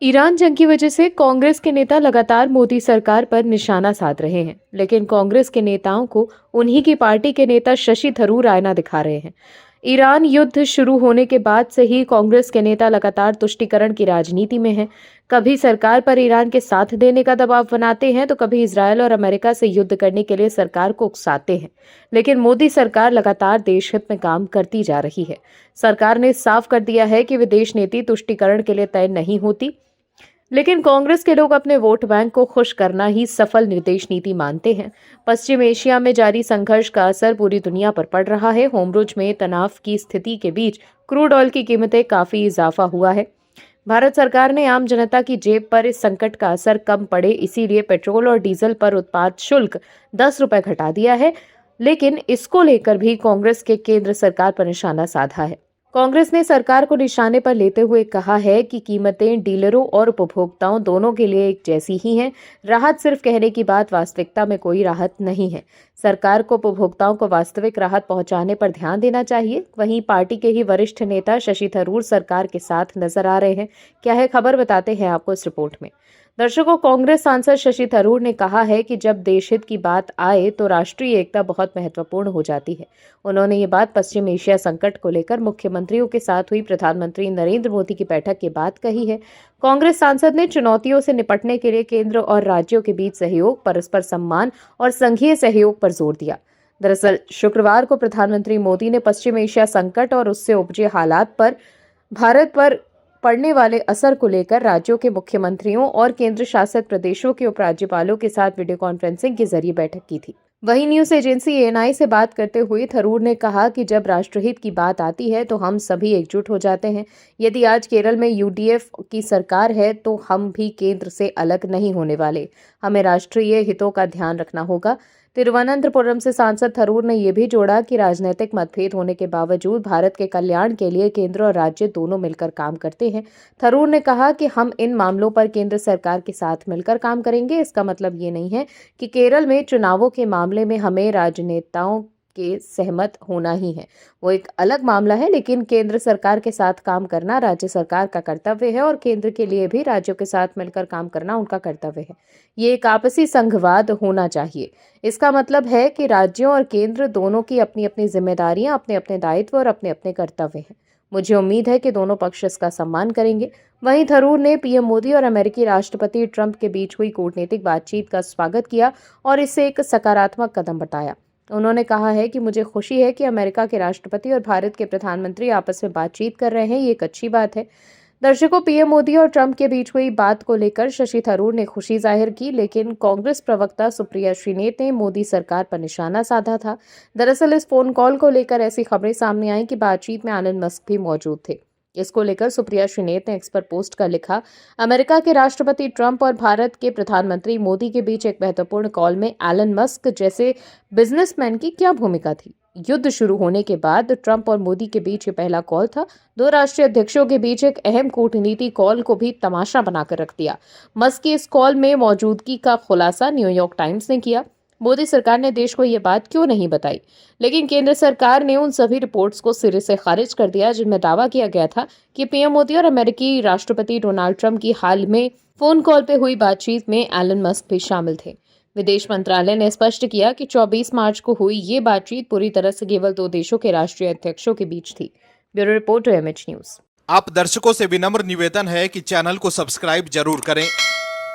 Iran जंग की वजह से कांग्रेस के नेता लगातार मोदी सरकार पर निशाना साध रहे हैं, लेकिन कांग्रेस के नेताओं को उन्हीं की पार्टी के नेता शशि थरूर आईना दिखा रहे हैं। ईरान युद्ध शुरू होने के बाद से ही कांग्रेस के नेता लगातार तुष्टीकरण की राजनीति में हैं। कभी सरकार पर ईरान के साथ देने का दबाव बनाते हैं, तो कभी इजरायल और अमेरिका से युद्ध करने के लिए सरकार को उकसाते हैं। लेकिन मोदी सरकार लगातार देश हित में काम करती जा रही है। सरकार ने साफ कर दिया है कि विदेश नीति तुष्टीकरण के लिए तय नहीं होती, लेकिन कांग्रेस के लोग अपने वोट बैंक को खुश करना ही सफल निर्देश नीति मानते हैं। पश्चिम एशिया में जारी संघर्ष का असर पूरी दुनिया पर पड़ रहा है। होमरुज में तनाव की स्थिति के बीच क्रूड ऑयल की कीमतें काफी इजाफा हुआ है। भारत सरकार ने आम जनता की जेब पर इस संकट का असर कम पड़े, इसीलिए पेट्रोल और डीजल पर उत्पाद शुल्क 10 रुपए घटा दिया है। लेकिन इसको लेकर भी कांग्रेस के केंद्र सरकार पर निशाना साधा है। कांग्रेस ने सरकार को निशाने पर लेते हुए कहा है कि कीमतें डीलरों और उपभोक्ताओं दोनों के लिए एक जैसी ही हैं। राहत सिर्फ कहने की बात, वास्तविकता में कोई राहत नहीं है। सरकार को उपभोक्ताओं को वास्तविक राहत पहुंचाने पर ध्यान देना चाहिए। वहीं पार्टी के ही वरिष्ठ नेता शशि थरूर सरकार के साथ नजर आ रहे हैं। क्या है खबर, बताते हैं आपको इस रिपोर्ट में। दर्शकों, कांग्रेस सांसद शशि थरूर ने कहा है कि जब देश हित की बात आए तो राष्ट्रीय एकता बहुत महत्वपूर्ण हो जाती है। उन्होंने ये बात पश्चिम एशिया संकट को लेकर मुख्यमंत्रियों के साथ हुई प्रधानमंत्री नरेंद्र मोदी की बैठक के बाद कही है। कांग्रेस सांसद ने चुनौतियों से निपटने के लिए केंद्र और राज्यों के बीच सहयोग, परस्पर सम्मान और संघीय सहयोग पर जोर दिया। दरअसल शुक्रवार को प्रधानमंत्री मोदी ने पश्चिम एशिया संकट और उससे उपजे हालात पर भारत पर पड़ने वाले असर को लेकर राज्यों के मुख्यमंत्रियों और केंद्र शासित प्रदेशों के उपराज्यपालों के साथ वीडियो कॉन्फ्रेंसिंग के जरिए बैठक की थी। वहीं न्यूज एजेंसी एएनआई से बात करते हुए थरूर ने कहा कि जब राष्ट्रहित की बात आती है तो हम सभी एकजुट हो जाते हैं। यदि आज केरल में यूडीएफ की सरकार है तो हम भी केंद्र से अलग नहीं होने वाले। हमें राष्ट्रीय हितों का ध्यान रखना होगा। तिरुवनंतपुरम से सांसद थरूर ने यह भी जोड़ा कि राजनीतिक मतभेद होने के बावजूद भारत के कल्याण के लिए केंद्र और राज्य दोनों मिलकर काम करते हैं। थरूर ने कहा कि हम इन मामलों पर केंद्र सरकार के साथ मिलकर काम करेंगे। इसका मतलब ये नहीं है कि केरल में चुनावों के मामले में हमें राजनेताओं के सहमत होना ही है, वो एक अलग मामला है। लेकिन केंद्र सरकार के साथ काम करना राज्य सरकार का कर्तव्य है और केंद्र के लिए भी राज्यों के साथ मिलकर काम करना उनका कर्तव्य है। ये एक आपसी संघवाद होना चाहिए। इसका मतलब है कि राज्यों और केंद्र दोनों की अपनी अपनी जिम्मेदारियां, अपने अपने दायित्व और अपने अपने कर्तव्य हैं। मुझे उम्मीद है कि दोनों पक्ष इसका सम्मान करेंगे। वहीं थरूर ने पीएम मोदी और अमेरिकी राष्ट्रपति ट्रंप के बीच हुई कूटनीतिक बातचीत का स्वागत किया और इसे एक सकारात्मक कदम बताया। उन्होंने कहा है कि मुझे खुशी है कि अमेरिका के राष्ट्रपति और भारत के प्रधानमंत्री आपस में बातचीत कर रहे हैं, ये एक अच्छी बात है। दर्शकों, पीएम मोदी और ट्रंप के बीच हुई बात को लेकर शशि थरूर ने खुशी जाहिर की, लेकिन कांग्रेस प्रवक्ता सुप्रिया श्रीनेत ने मोदी सरकार पर निशाना साधा था। दरअसल इस फोन कॉल को लेकर ऐसी खबरें सामने आई कि बातचीत में एलन मस्क भी मौजूद थे। इसको लेकर सुप्रिया श्रीनेत ने एक्स पर पोस्ट कर लिखा, अमेरिका के राष्ट्रपति ट्रंप और भारत के प्रधानमंत्री मोदी के बीच एक महत्वपूर्ण कॉल में एलन मस्क जैसे बिजनेसमैन की क्या भूमिका थी। युद्ध शुरू होने के बाद ट्रंप और मोदी के बीच ये पहला कॉल था। दो राष्ट्रीय अध्यक्षों के बीच एक अहम कूटनीति कॉल को भी तमाशा बनाकर रख दिया। मस्क की इस कॉल में मौजूदगी का खुलासा न्यूयॉर्क टाइम्स ने किया। मोदी सरकार ने देश को ये बात क्यों नहीं बताई, लेकिन केंद्र सरकार ने उन सभी रिपोर्ट्स को सिरे से खारिज कर दिया जिनमें दावा किया गया था कि पीएम मोदी और अमेरिकी राष्ट्रपति डोनाल्ड ट्रंप की हाल में फोन कॉल पे हुई बातचीत में एलन मस्क भी शामिल थे। विदेश मंत्रालय ने स्पष्ट किया कि 24 मार्च को हुई ये बातचीत पूरी तरह से केवल दो देशों के राष्ट्रीय अध्यक्षों के बीच थी। Bureau report, MH news. आप दर्शकों से विनम्र निवेदन है कि चैनल को सब्सक्राइब जरूर करें